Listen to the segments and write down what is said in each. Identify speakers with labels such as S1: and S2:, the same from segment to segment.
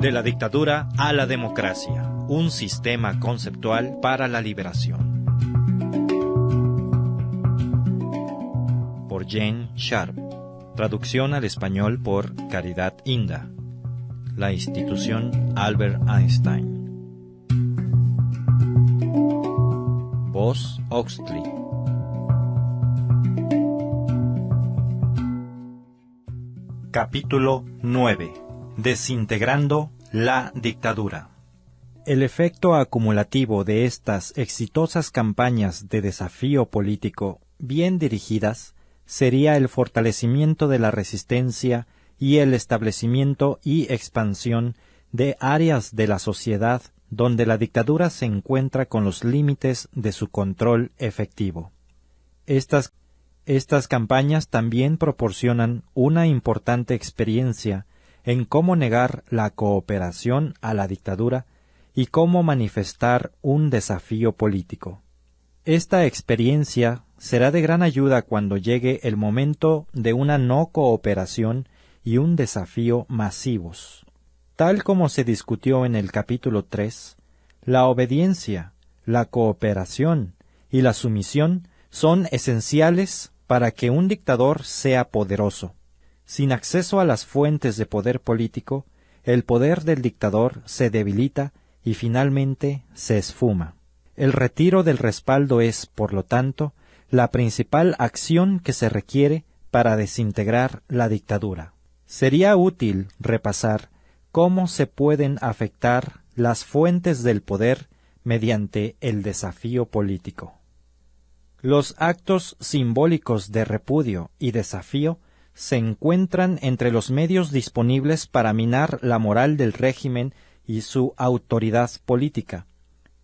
S1: De la dictadura a la democracia, un sistema conceptual para la liberación. Por Jane Sharp. Traducción al español por Caridad Inda. La institución Albert Einstein. Voz Oxley. Capítulo 9. Desintegrando la dictadura. El efecto acumulativo de estas exitosas campañas de desafío político bien dirigidas sería el fortalecimiento de la resistencia y el establecimiento y expansión de áreas de la sociedad donde la dictadura se encuentra con los límites de su control efectivo. Estas campañas también proporcionan una importante experiencia en cómo negar la cooperación a la dictadura y cómo manifestar un desafío político. Esta experiencia será de gran ayuda cuando llegue el momento de una no cooperación y un desafío masivos. Tal como se discutió en el capítulo 3, la obediencia, la cooperación y la sumisión son esenciales para que un dictador sea poderoso. Sin acceso a las fuentes de poder político, el poder del dictador se debilita y finalmente se esfuma. El retiro del respaldo es, por lo tanto, la principal acción que se requiere para desintegrar la dictadura. Sería útil repasar cómo se pueden afectar las fuentes del poder mediante el desafío político. Los actos simbólicos de repudio y desafío se encuentran entre los medios disponibles para minar la moral del régimen y su autoridad política,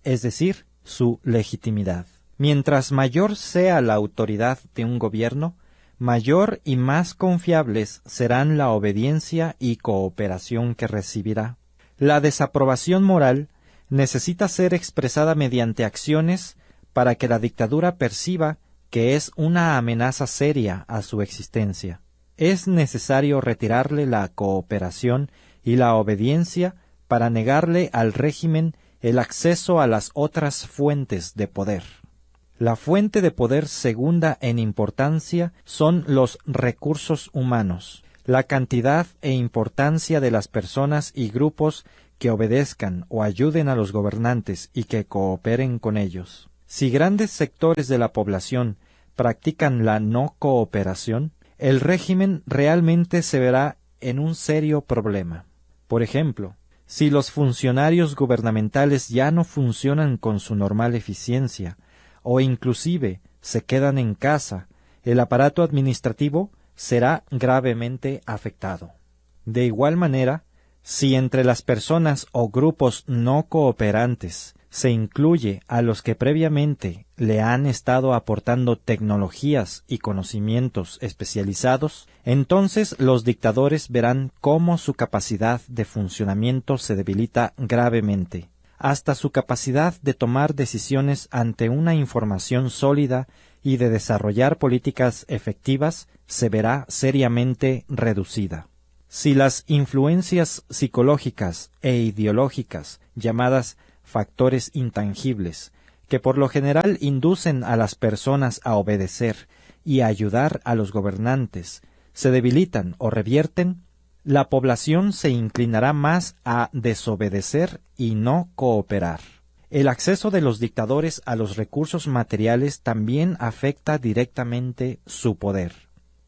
S1: es decir, su legitimidad. Mientras mayor sea la autoridad de un gobierno, mayor y más confiables serán la obediencia y cooperación que recibirá. La desaprobación moral necesita ser expresada mediante acciones para que la dictadura perciba que es una amenaza seria a su existencia. Es necesario retirarle la cooperación y la obediencia para negarle al régimen el acceso a las otras fuentes de poder. La fuente de poder segunda en importancia son los recursos humanos, la cantidad e importancia de las personas y grupos que obedezcan o ayuden a los gobernantes y que cooperen con ellos. Si grandes sectores de la población practican la no cooperación, el régimen realmente se verá en un serio problema. Por ejemplo, si los funcionarios gubernamentales ya no funcionan con su normal eficiencia, o inclusive se quedan en casa, el aparato administrativo será gravemente afectado. De igual manera, si entre las personas o grupos no cooperantes se incluye a los que previamente le han estado aportando tecnologías y conocimientos especializados, entonces los dictadores verán cómo su capacidad de funcionamiento se debilita gravemente. Hasta su capacidad de tomar decisiones ante una información sólida y de desarrollar políticas efectivas se verá seriamente reducida. Si las influencias psicológicas e ideológicas llamadas factores intangibles, que por lo general inducen a las personas a obedecer y a ayudar a los gobernantes, se debilitan o revierten, la población se inclinará más a desobedecer y no cooperar. El acceso de los dictadores a los recursos materiales también afecta directamente su poder.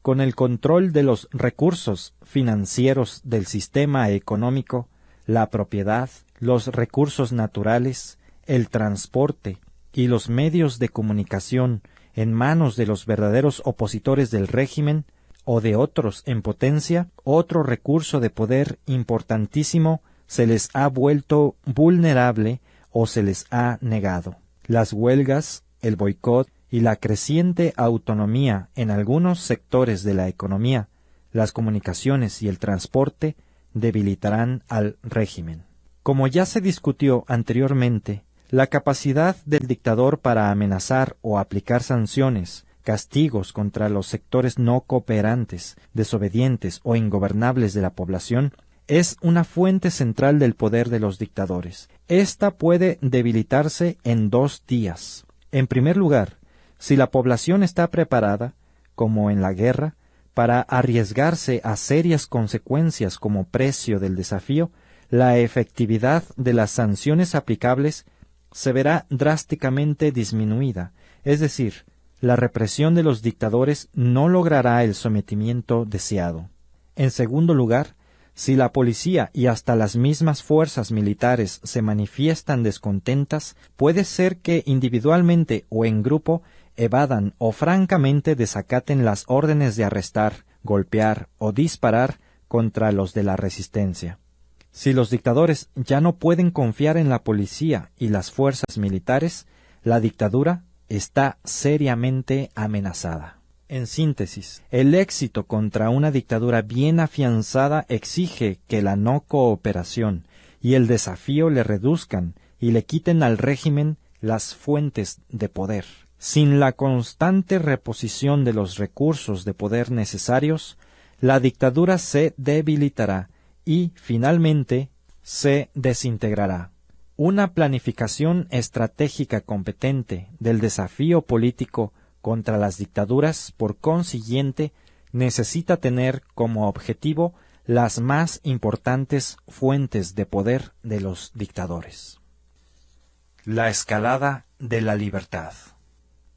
S1: Con el control de los recursos financieros del sistema económico, la propiedad, los recursos naturales, el transporte y los medios de comunicación en manos de los verdaderos opositores del régimen o de otros en potencia, otro recurso de poder importantísimo se les ha vuelto vulnerable o se les ha negado. Las huelgas, el boicot y la creciente autonomía en algunos sectores de la economía, las comunicaciones y el transporte debilitarán al régimen. Como ya se discutió anteriormente, la capacidad del dictador para amenazar o aplicar sanciones, castigos contra los sectores no cooperantes, desobedientes o ingobernables de la población es una fuente central del poder de los dictadores. Esta puede debilitarse en 2 días. En primer lugar, si la población está preparada, como en la guerra, para arriesgarse a serias consecuencias como precio del desafío, la efectividad de las sanciones aplicables se verá drásticamente disminuida, es decir, la represión de los dictadores no logrará el sometimiento deseado. En segundo lugar, si la policía y hasta las mismas fuerzas militares se manifiestan descontentas, puede ser que individualmente o en grupo evadan o francamente desacaten las órdenes de arrestar, golpear o disparar contra los de la resistencia. Si los dictadores ya no pueden confiar en la policía y las fuerzas militares, la dictadura está seriamente amenazada. En síntesis, el éxito contra una dictadura bien afianzada exige que la no cooperación y el desafío le reduzcan y le quiten al régimen las fuentes de poder. Sin la constante reposición de los recursos de poder necesarios, la dictadura se debilitará y, finalmente, se desintegrará. Una planificación estratégica competente del desafío político contra las dictaduras, por consiguiente, necesita tener como objetivo las más importantes fuentes de poder de los dictadores. La escalada de la libertad.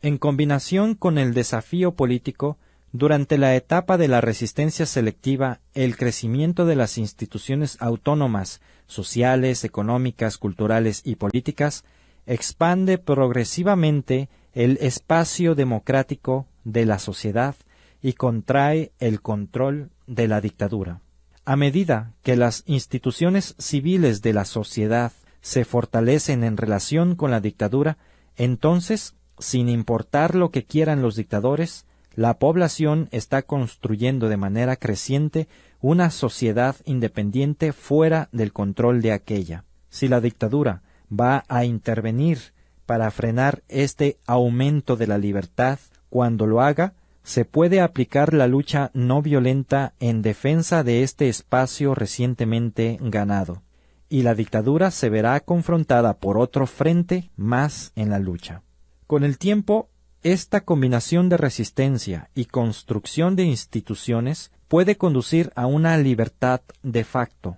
S1: En combinación con el desafío político, durante la etapa de la resistencia selectiva, el crecimiento de las instituciones autónomas, sociales, económicas, culturales y políticas, expande progresivamente el espacio democrático de la sociedad y contrae el control de la dictadura. A medida que las instituciones civiles de la sociedad se fortalecen en relación con la dictadura, entonces, sin importar lo que quieran los dictadores, la población está construyendo de manera creciente una sociedad independiente fuera del control de aquella. Si la dictadura va a intervenir para frenar este aumento de la libertad, cuando lo haga, se puede aplicar la lucha no violenta en defensa de este espacio recientemente ganado, y la dictadura se verá confrontada por otro frente más en la lucha. Con el tiempo, esta combinación de resistencia y construcción de instituciones puede conducir a una libertad de facto.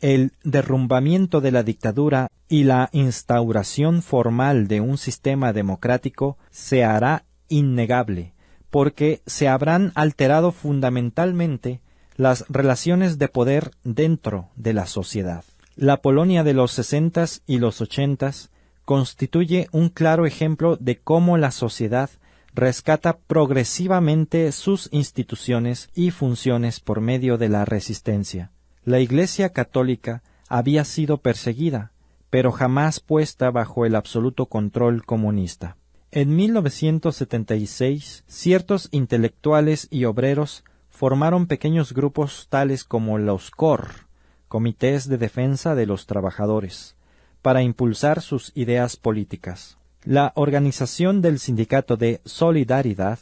S1: El derrumbamiento de la dictadura y la instauración formal de un sistema democrático se hará innegable, porque se habrán alterado fundamentalmente las relaciones de poder dentro de la sociedad. La Polonia de los 60s y los 80s constituye un claro ejemplo de cómo la sociedad rescata progresivamente sus instituciones y funciones por medio de la resistencia. La Iglesia católica había sido perseguida, pero jamás puesta bajo el absoluto control comunista. En 1976, ciertos intelectuales y obreros formaron pequeños grupos tales como los COR, Comités de Defensa de los Trabajadores, para impulsar sus ideas políticas. La organización del sindicato de Solidaridad,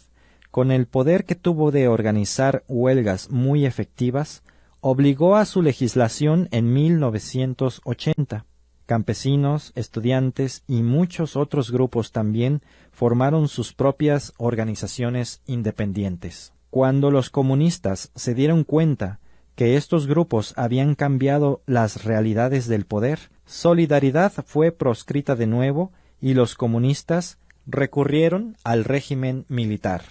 S1: con el poder que tuvo de organizar huelgas muy efectivas, obligó a su legislación en 1980. Campesinos, estudiantes y muchos otros grupos también formaron sus propias organizaciones independientes. Cuando los comunistas se dieron cuenta que estos grupos habían cambiado las realidades del poder, Solidaridad fue proscrita de nuevo y los comunistas recurrieron al régimen militar.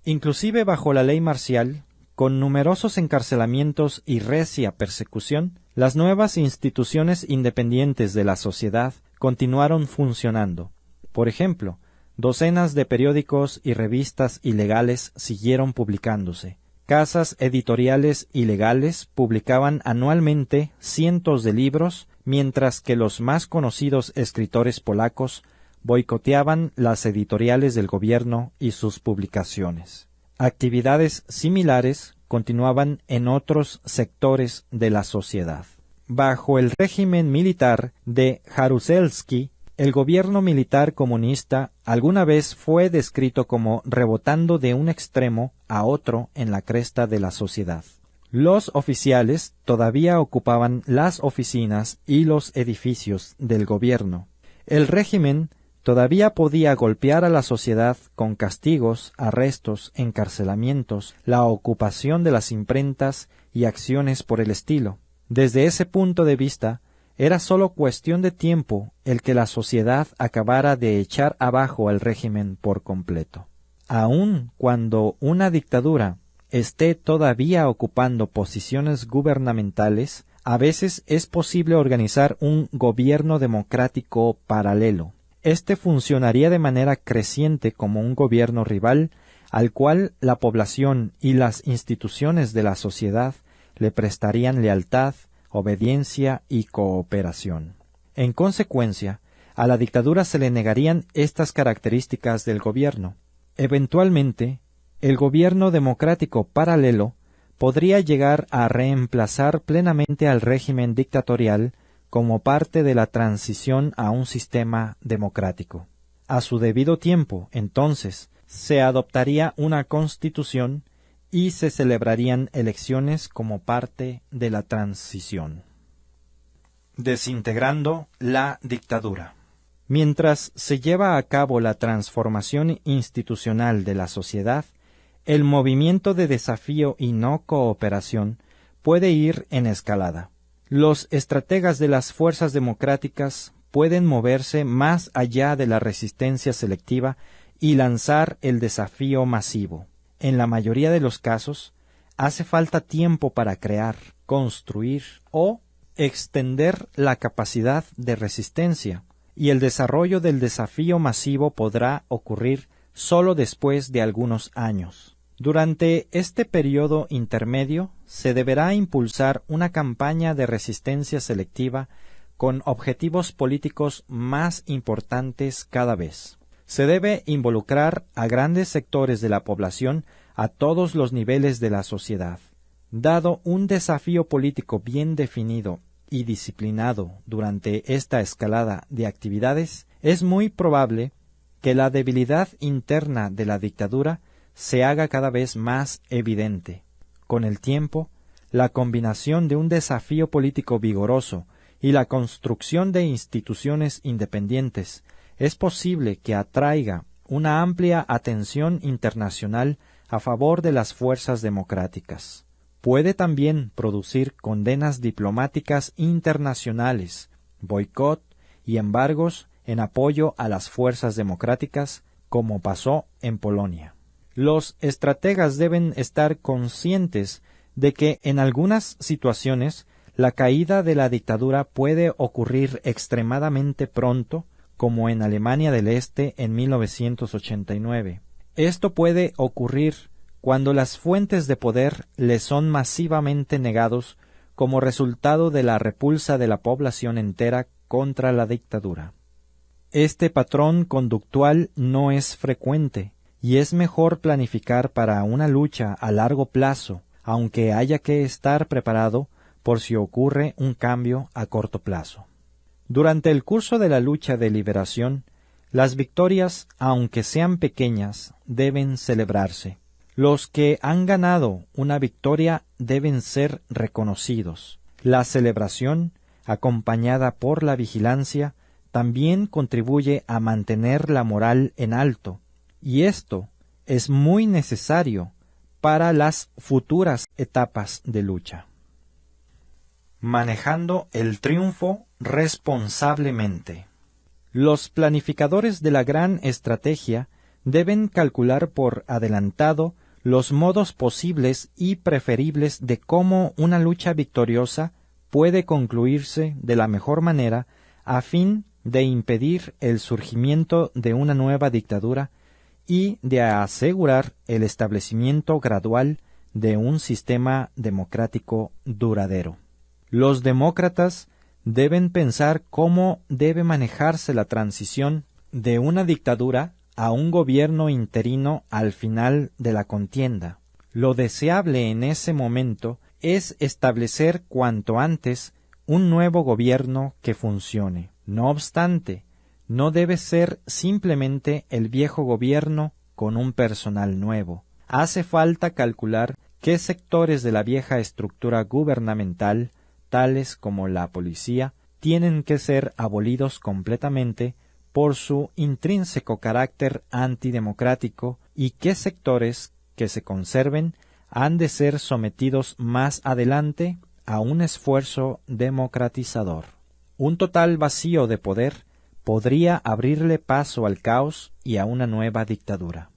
S1: Inclusive bajo la ley marcial, con numerosos encarcelamientos y recia persecución, las nuevas instituciones independientes de la sociedad continuaron funcionando. Por ejemplo, docenas de periódicos y revistas ilegales siguieron publicándose. Casas editoriales ilegales publicaban anualmente cientos de libros, mientras que los más conocidos escritores polacos boicoteaban las editoriales del gobierno y sus publicaciones. Actividades similares continuaban en otros sectores de la sociedad. Bajo el régimen militar de Jaruzelski, el gobierno militar comunista alguna vez fue descrito como rebotando de un extremo a otro en la cresta de la sociedad. Los oficiales todavía ocupaban las oficinas y los edificios del gobierno. El régimen todavía podía golpear a la sociedad con castigos, arrestos, encarcelamientos, la ocupación de las imprentas y acciones por el estilo. Desde ese punto de vista, era sólo cuestión de tiempo el que la sociedad acabara de echar abajo al régimen por completo. Aun cuando una dictadura esté todavía ocupando posiciones gubernamentales, a veces es posible organizar un gobierno democrático paralelo. Este funcionaría de manera creciente como un gobierno rival al cual la población y las instituciones de la sociedad le prestarían lealtad, obediencia y cooperación. En consecuencia, a la dictadura se le negarían estas características del gobierno. Eventualmente, el gobierno democrático paralelo podría llegar a reemplazar plenamente al régimen dictatorial como parte de la transición a un sistema democrático. A su debido tiempo, entonces, se adoptaría una constitución y se celebrarían elecciones como parte de la transición. Desintegrando la dictadura. Mientras se lleva a cabo la transformación institucional de la sociedad, el movimiento de desafío y no cooperación puede ir en escalada. Los estrategas de las fuerzas democráticas pueden moverse más allá de la resistencia selectiva y lanzar el desafío masivo. En la mayoría de los casos, hace falta tiempo para crear, construir o extender la capacidad de resistencia, y el desarrollo del desafío masivo podrá ocurrir solo después de algunos años. Durante este periodo intermedio se deberá impulsar una campaña de resistencia selectiva con objetivos políticos más importantes cada vez. Se debe involucrar a grandes sectores de la población a todos los niveles de la sociedad. Dado un desafío político bien definido y disciplinado durante esta escalada de actividades, es muy probable que la debilidad interna de la dictadura se haga cada vez más evidente. Con el tiempo, la combinación de un desafío político vigoroso y la construcción de instituciones independientes es posible que atraiga una amplia atención internacional a favor de las fuerzas democráticas. Puede también producir condenas diplomáticas internacionales, boicot y embargos en apoyo a las fuerzas democráticas, como pasó en Polonia. Los estrategas deben estar conscientes de que en algunas situaciones la caída de la dictadura puede ocurrir extremadamente pronto, como en Alemania del Este en 1989. Esto puede ocurrir cuando las fuentes de poder le son masivamente negados como resultado de la repulsa de la población entera contra la dictadura. Este patrón conductual no es frecuente, y es mejor planificar para una lucha a largo plazo, aunque haya que estar preparado por si ocurre un cambio a corto plazo. Durante el curso de la lucha de liberación, las victorias, aunque sean pequeñas, deben celebrarse. Los que han ganado una victoria deben ser reconocidos. La celebración, acompañada por la vigilancia, también contribuye a mantener la moral en alto, y esto es muy necesario para las futuras etapas de lucha. Manejando el triunfo responsablemente. Los planificadores de la gran estrategia deben calcular por adelantado los modos posibles y preferibles de cómo una lucha victoriosa puede concluirse de la mejor manera a fin de impedir el surgimiento de una nueva dictadura y de asegurar el establecimiento gradual de un sistema democrático duradero. Los demócratas deben pensar cómo debe manejarse la transición de una dictadura a un gobierno interino al final de la contienda. Lo deseable en ese momento es establecer cuanto antes un nuevo gobierno que funcione. No obstante, no debe ser simplemente el viejo gobierno con un personal nuevo. Hace falta calcular ¿Qué sectores de la vieja estructura gubernamental, tales como la policía, tienen que ser abolidos completamente por su intrínseco carácter antidemocrático y qué sectores que se conserven han de ser sometidos más adelante a un esfuerzo democratizador? Un total vacío de poder podría abrirle paso al caos y a una nueva dictadura.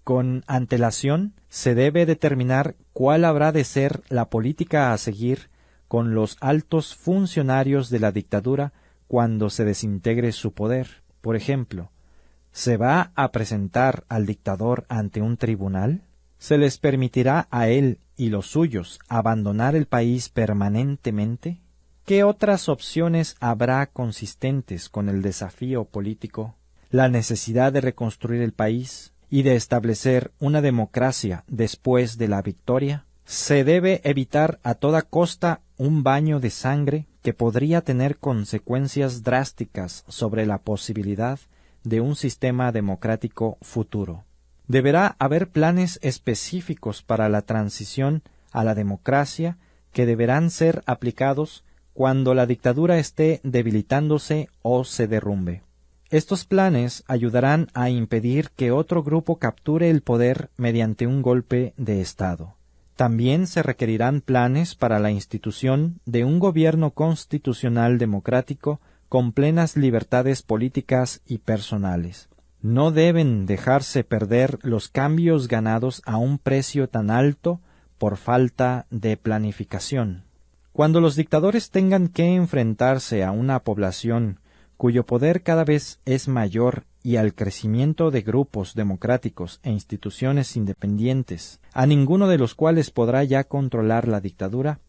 S1: Con antelación se debe determinar cuál habrá de ser la política a seguir con los altos funcionarios de la dictadura cuando se desintegre su poder. Por ejemplo, ¿se va a presentar al dictador ante un tribunal? ¿Se les permitirá a él y los suyos abandonar el país permanentemente? ¿Qué otras opciones habrá consistentes con el desafío político, la necesidad de reconstruir el país y de establecer una democracia después de la victoria? Se debe evitar a toda costa un baño de sangre que podría tener consecuencias drásticas sobre la posibilidad de un sistema democrático futuro. Deberá haber planes específicos para la transición a la democracia que deberán ser aplicados cuando la dictadura esté debilitándose o se derrumbe. Estos planes ayudarán a impedir que otro grupo capture el poder mediante un golpe de Estado. También se requerirán planes para la institución de un gobierno constitucional democrático con plenas libertades políticas y personales. No deben dejarse perder los cambios ganados a un precio tan alto por falta de planificación. Cuando los dictadores tengan que enfrentarse a una población cuyo poder cada vez es mayor y al crecimiento de grupos democráticos e instituciones independientes, a ninguno de los cuales podrá ya controlar la dictadura,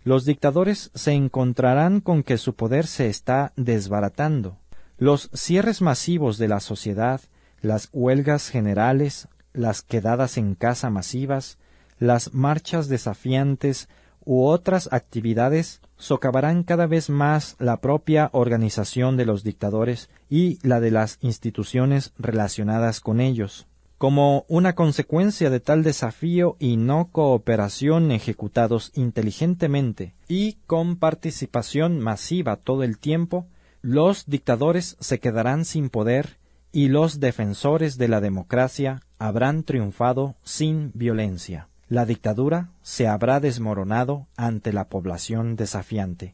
S1: los dictadores se encontrarán con que su poder se está desbaratando. Los cierres masivos de la sociedad, las huelgas generales, las quedadas en casa masivas, las marchas desafiantes u otras actividades socavarán cada vez más la propia organización de los dictadores y la de las instituciones relacionadas con ellos. Como una consecuencia de tal desafío y no cooperación ejecutados inteligentemente y con participación masiva todo el tiempo, los dictadores se quedarán sin poder y los defensores de la democracia habrán triunfado sin violencia. La dictadura se habrá desmoronado ante la población desafiante.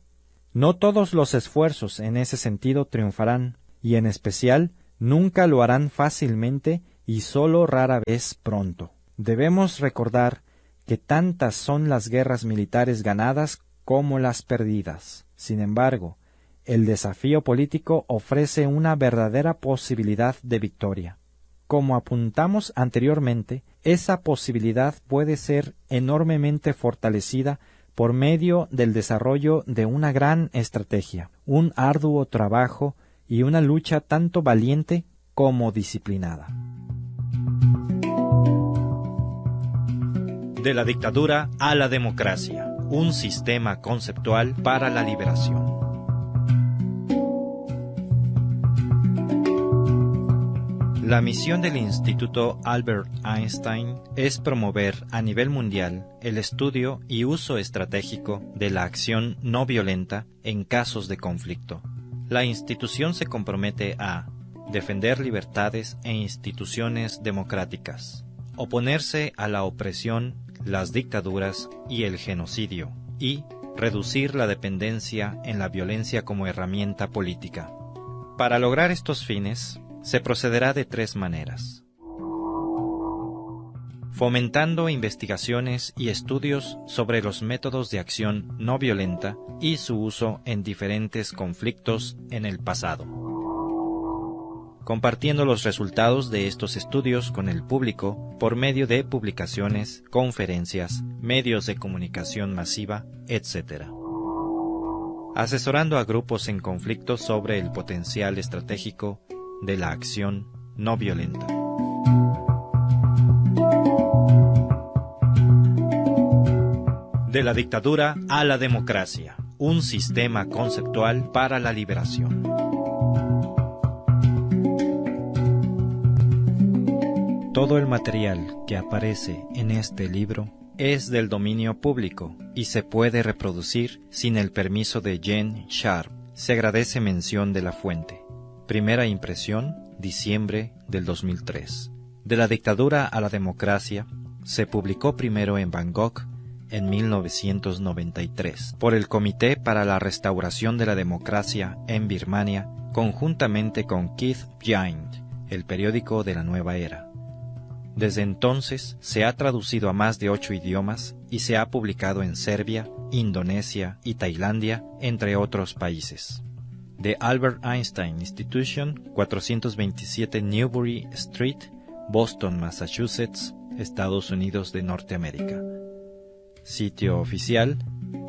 S1: No todos los esfuerzos en ese sentido triunfarán, y en especial nunca lo harán fácilmente y sólo rara vez pronto. Debemos recordar que tantas son las guerras militares ganadas como las perdidas. Sin embargo, el desafío político ofrece una verdadera posibilidad de victoria. Como apuntamos anteriormente, esa posibilidad puede ser enormemente fortalecida por medio del desarrollo de una gran estrategia, un arduo trabajo y una lucha tanto valiente como disciplinada. De la dictadura a la democracia, un sistema conceptual para la liberación. La misión del Instituto Albert Einstein es promover a nivel mundial el estudio y uso estratégico de la acción no violenta en casos de conflicto. La institución se compromete a defender libertades e instituciones democráticas, oponerse a la opresión, las dictaduras y el genocidio, y reducir la dependencia en la violencia como herramienta política. Para lograr estos fines, se procederá de tres maneras: fomentando investigaciones y estudios sobre los métodos de acción no violenta y su uso en diferentes conflictos en el pasado, compartiendo los resultados de estos estudios con el público por medio de publicaciones, conferencias, medios de comunicación masiva, etc., asesorando a grupos en conflicto sobre el potencial estratégico de la acción no violenta. De la dictadura a la democracia, un sistema conceptual para la liberación. Todo el material que aparece en este libro es del dominio público y se puede reproducir sin el permiso de Jen Sharp. Se agradece mención de la fuente. Primera impresión, diciembre del 2003. De la dictadura a la democracia, se publicó primero en Bangkok en 1993 por el Comité para la Restauración de la Democracia en Birmania, conjuntamente con Keith Giant, el periódico de la nueva era. Desde entonces se ha traducido a más de 8 idiomas y se ha publicado en Serbia, Indonesia y Tailandia, entre otros países. The Albert Einstein Institution, 427 Newbury Street, Boston, Massachusetts, Estados Unidos de Norteamérica. Sitio oficial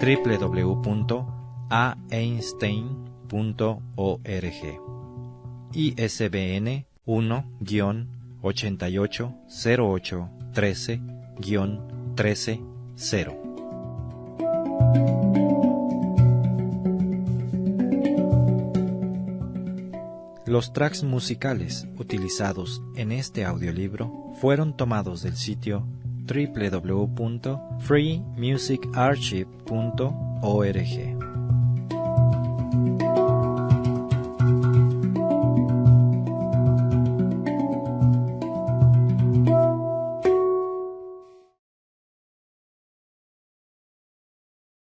S1: www.aeinstein.org. ISBN 1-880813-130. Los tracks musicales utilizados en este audiolibro fueron tomados del sitio www.freemusicarchive.org.